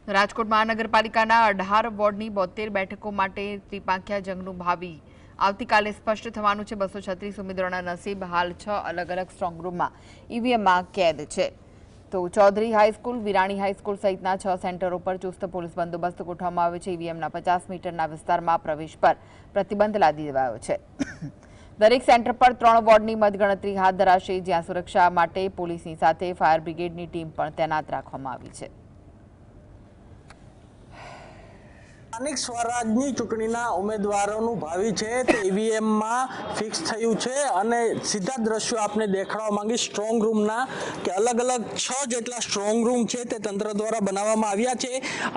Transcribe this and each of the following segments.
રાજકોટ મહાનગરપાલિકાના 18 વોર્ડની 72 બેઠકો માટે ત્રિપાંખ્યા જંગનું ભાવિ આવતીકાલે સ્પષ્ટ થવાનું છે। 236 ઉમેદવારોના નસીબ હાલ 6 અલગ અલગ સ્ટ્રોંગરૂમમાં ઈવીએમમાં કેદ છે। તો ચૌધરી હાઈસ્કૂલ, વિરાણી હાઈસ્કૂલ સહિતના 6 સેન્ટરો પર ચુસ્ત પોલીસ બંદોબસ્ત ગોઠવવામાં આવ્યો છે। ઈવીએમના 50 મીટરના વિસ્તારમાં પ્રવેશ પર પ્રતિબંધ લાદી દેવાયો છે। દરેક સેન્ટર પર 3 વોર્ડની મતગણતરી હાથ ધરાશે, જ્યાં સુરક્ષા માટે પોલીસની સાથે ફાયર બ્રિગેડની ટીમ પણ તૈનાત રાખવામાં આવી છે। સ્થાનિક સ્વરાજની ચૂંટણીના ઉમેદવારોનું ભાવિ છે તે ઈવીએમમાં ફિક્સ થયું છે અને સીધા દ્રશ્યો આપણે દેખાડવા માંગી સ્ટ્રોંગ રૂમના કે અલગ અલગ 6 જેટલા સ્ટ્રોંગ રૂમ છે તે તંત્ર દ્વારા બનાવવામાં આવ્યા છે।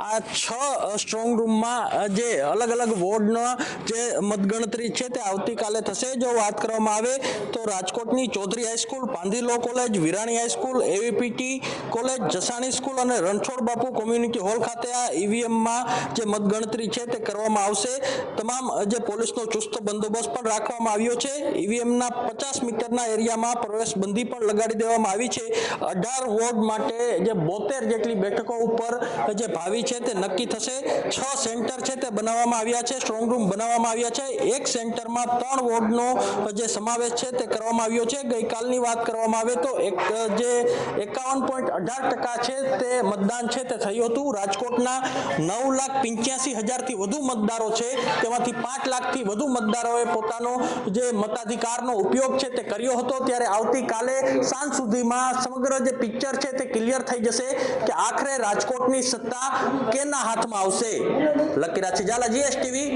આ 6 સ્ટ્રોંગ રૂમમાં જે અલગ અલગ વોર્ડના જે મતગણતરી છે તે આવતીકાલે થશે। જો વાત કરવામાં આવે તો રાજકોટની Chaudhary high school, Pandhi law college, Virani high school, AVPT college, Jasani school અને રણછોડ બાપુ કોમ્યુનિટી હોલ ખાતે આ ઈવીએમમાં જે મતગણતરી છે તે કરવામાં આવશે। તમામ જે પોલીસનો ચુસ્ત બંદોબસ્ત પણ રાખવામાં આવ્યો છે। ઈવીએમના 50 મીટરના એરિયામાં પ્રવેશબંધી પણ લગાડી દેવામાં આવી છે। 18 વોર્ડ માટે જે 72 જેટલી બેઠકો ઉપર જે ભાવિ છે તે નક્કી થશે। 6 સેન્ટર છે તે બનાવવામાં આવ્યા છે, સ્ટ્રોંગ રૂમ બનાવવામાં આવ્યા છે। એક સેન્ટરમાં 3 વોર્ડનો જે સમાવેશ છે તે કરવામાં આવ્યો છે। ગઈકાલની વાત કરવામાં આવે તો જે 51.18% છે તે મતદાન છે તે થયું હતું। રાજકોટના 9,85,000થી વધુ મતદારો છે, તેમાંથી 5 લાખથી વધુ મતદારોએ પોતાનો જે મતાધિકારનો ઉપયોગ છે તે કર્યો હતો। ત્યારે આવતીકાલે સાંજ સુધીમાં સમગ્ર જે પિક્ચર છે તે ક્લિયર થઈ જશે કે આખરે રાજકોટની સત્તા કેના હાથમાં આવશે। Lucky Rachhi Jhala, GSTV.